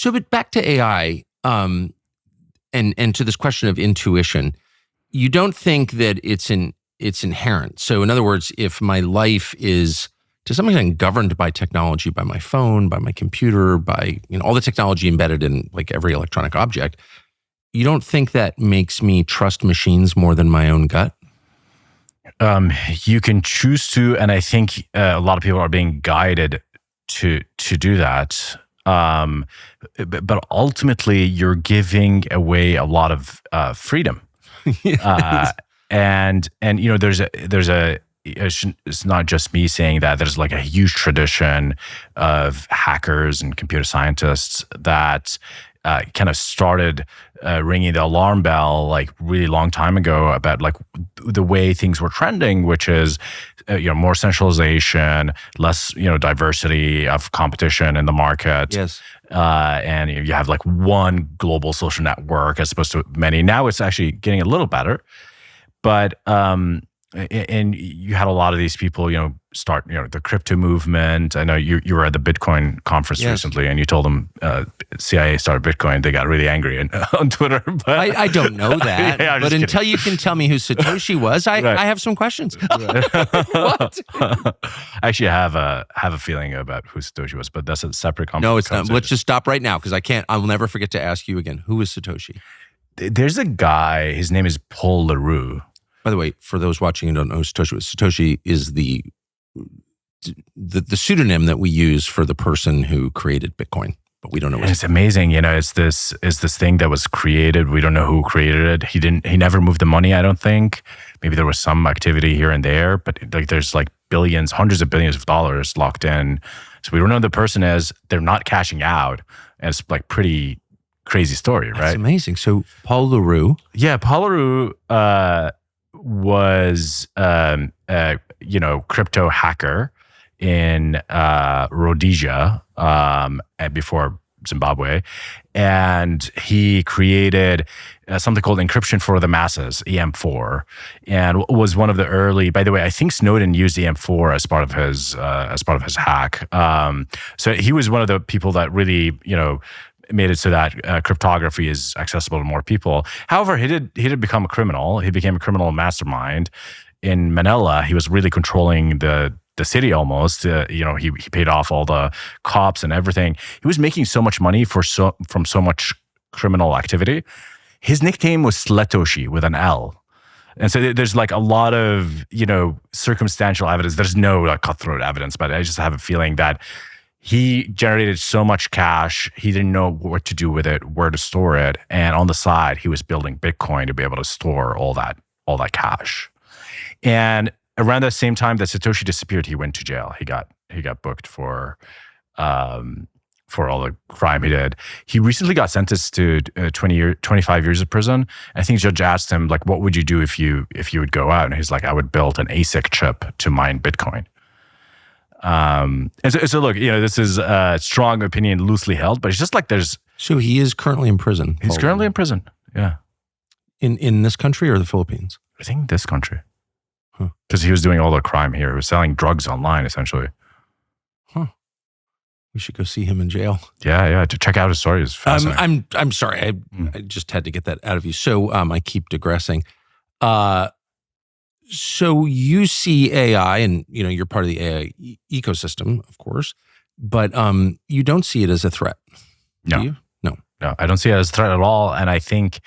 So, but back to AI, and to this question of intuition, you don't think that it's inherent. So, in other words, if my life is to some extent governed by technology, by my phone, by my computer, by all the technology embedded in like every electronic object, you don't think that makes me trust machines more than my own gut? You can choose to, and I think a lot of people are being guided to do that. But ultimately, you're giving away a lot of freedom. And it's not just me saying that. There's like a huge tradition of hackers and computer scientists that kind of started ringing the alarm bell like really long time ago about like the way things were trending, which is more centralization, less diversity of competition in the market. Yes. And you have like one global social network as opposed to many. Now it's actually getting a little better, but and you had a lot of these people, start, the crypto movement. I know you were at the Bitcoin conference recently, and you told them CIA started Bitcoin. They got really angry on Twitter. But I don't know that. Yeah, but until you can tell me who Satoshi was, I have some questions. What? I actually have a feeling about who Satoshi was, but that's a separate conversation. No, it's not. Let's just stop right now because I'll never forget to ask you again. Who is Satoshi? There's a guy, his name is Paul LaRue. By the way, for those watching who don't know who Satoshi was, Satoshi is the pseudonym that we use for the person who created Bitcoin, but we don't know. It's amazing, it's this thing that was created. We don't know who created it. He never moved the money. I don't think. Maybe there was some activity here and there, but like there's like billions, hundreds of billions of dollars locked in. So we don't know who the person is. They're not cashing out, and it's like pretty crazy story, right? That's amazing. So Paul LaRue, Paul LaRue was crypto hacker in Rhodesia before Zimbabwe, and he created something called encryption for the masses, EM4, and was one of the early. By the way, I think Snowden used EM4 as part of his hack. So he was one of the people that really made it so that cryptography is accessible to more people. However, he did become a criminal. He became a criminal mastermind in Manila. He was really controlling the city almost. He paid off all the cops and everything. He was making so much money from so much criminal activity. His nickname was Satoshi with an L. And so there's like a lot of circumstantial evidence. There's no like cutthroat evidence, but I just have a feeling that he generated so much cash, he didn't know what to do with it, where to store it, and on the side, he was building Bitcoin to be able to store all that cash. And around the same time that Satoshi disappeared, he went to jail. He got booked for all the crime he did. He recently got sentenced to 25 years of prison. I think the judge asked him like, "What would you do if you would go out?" And he's like, "I would build an ASIC chip to mine Bitcoin." And so look, this is a strong opinion, loosely held, but it's just like there's. So he is currently in prison. He's currently in prison. Yeah. In this country or the Philippines? I think this country. Because he was doing all the crime here. He was selling drugs online, essentially. Huh. We should go see him in jail. Yeah. To check out his story is fascinating. I'm sorry. I just had to get that out of you. So I keep digressing. So you see AI, and you're part of the AI ecosystem, of course, but you don't see it as a threat. No. Do you? No, I don't see it as a threat at all. And I think,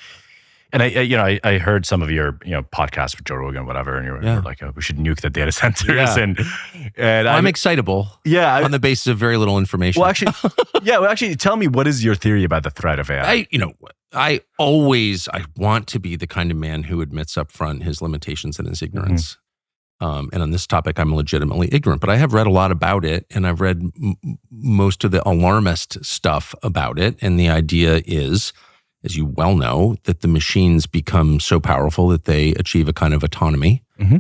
and I heard some of your podcasts with Joe Rogan, whatever, and you were like, we should nuke the data centers, and I'm excitable. Yeah, on the basis of very little information. Well, actually, tell me, what is your theory about the threat of AI? I want to be the kind of man who admits up front his limitations and his ignorance. And on this topic, I'm legitimately ignorant, but I have read a lot about it, and I've read most of the alarmist stuff about it. And the idea is, as you well know, that the machines become so powerful that they achieve a kind of autonomy. Mm-hmm.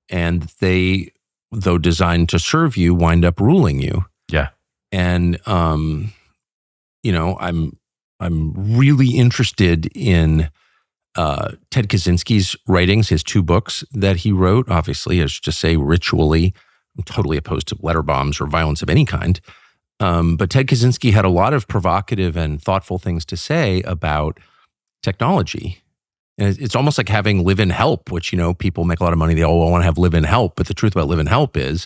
And they, though designed to serve you, wind up ruling you. Yeah. And, I'm really interested in Ted Kaczynski's writings, his 2 books that he wrote. Obviously, I should just say ritually, I'm totally opposed to letter bombs or violence of any kind. But Ted Kaczynski had a lot of provocative and thoughtful things to say about technology. And it's almost like having live-in help, which, people make a lot of money. They all want to have live-in help. But the truth about live-in help is,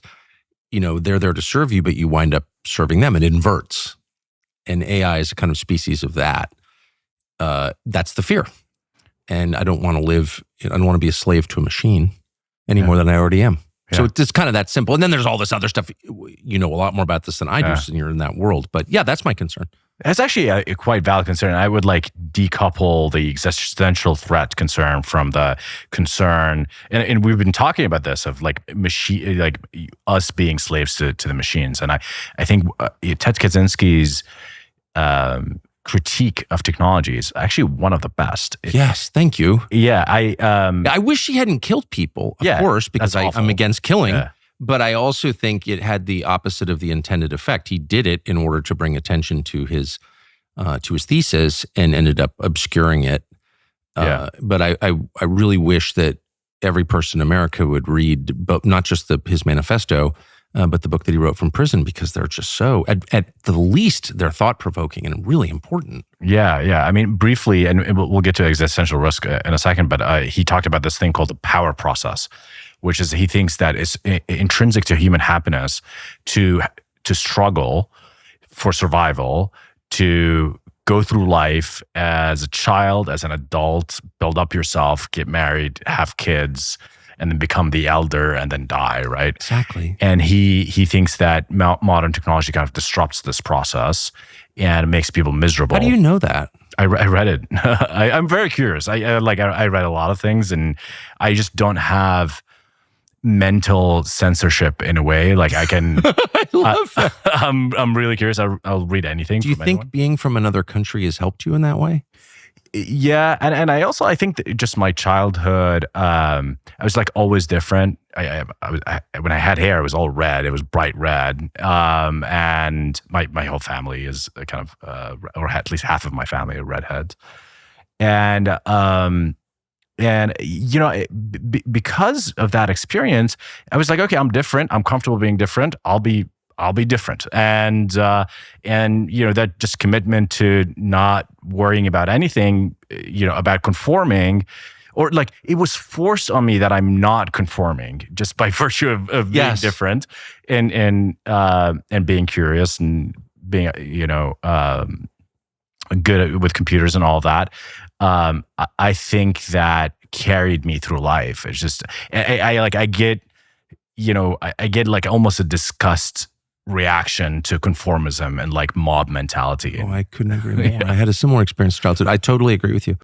they're there to serve you, but you wind up serving them. It inverts. And AI is a kind of species of that. That's the fear. And I don't want to be a slave to a machine any more than I already am. Yeah. So it's kind of that simple. And then there's all this other stuff. You know a lot more about this than I do, since you're in that world. But yeah, that's my concern. It's actually a quite valid concern. I would decouple the existential threat concern from the concern, and we've been talking about this of machine, us being slaves to the machines. And I think Ted Kaczynski's critique of technology is actually one of the best. Yes, thank you. Yeah, I wish he hadn't killed people, of course, because I'm against killing. Yeah. But I also think it had the opposite of the intended effect. He did it in order to bring attention to his thesis and ended up obscuring it. But I really wish that every person in America would read, but not just his manifesto, but the book that he wrote from prison, because they're just so, at the least, they're thought-provoking and really important. Yeah. I mean, briefly, and we'll get to existential risk in a second, but he talked about this thing called the power process, which is he thinks that it's intrinsic to human happiness to struggle for survival, to go through life as a child, as an adult, build up yourself, get married, have kids, and then become the elder and then die, right? Exactly. And he thinks that modern technology kind of disrupts this process and makes people miserable. How do you know that? I read it. I'm very curious. I read a lot of things, and I just don't have mental censorship in a way. I can. I love that. I'm really curious. I'll read anything. Do you think being from another country has helped you in that way? Yeah, and I think that just my childhood, I was always different. When I had hair, it was all red. It was bright red, and my whole family is a kind of, or at least half of my family are redheads, and because of that experience, I was like, okay, I'm different. I'm comfortable being different. I'll be different. And that just commitment to not worrying about anything, about conforming, or it was forced on me that I'm not conforming just by virtue of being different and being curious and being, good with computers and all that. I think that carried me through life. It's just, I get almost a disgust reaction to conformism and mob mentality. Oh, I couldn't agree more. I had a similar experience in childhood. I totally agree with you.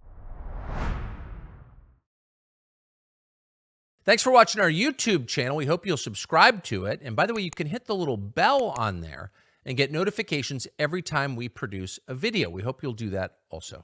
Thanks for watching our YouTube channel. We hope you'll subscribe to it. And by the way, you can hit the little bell on there and get notifications every time we produce a video. We hope you'll do that also.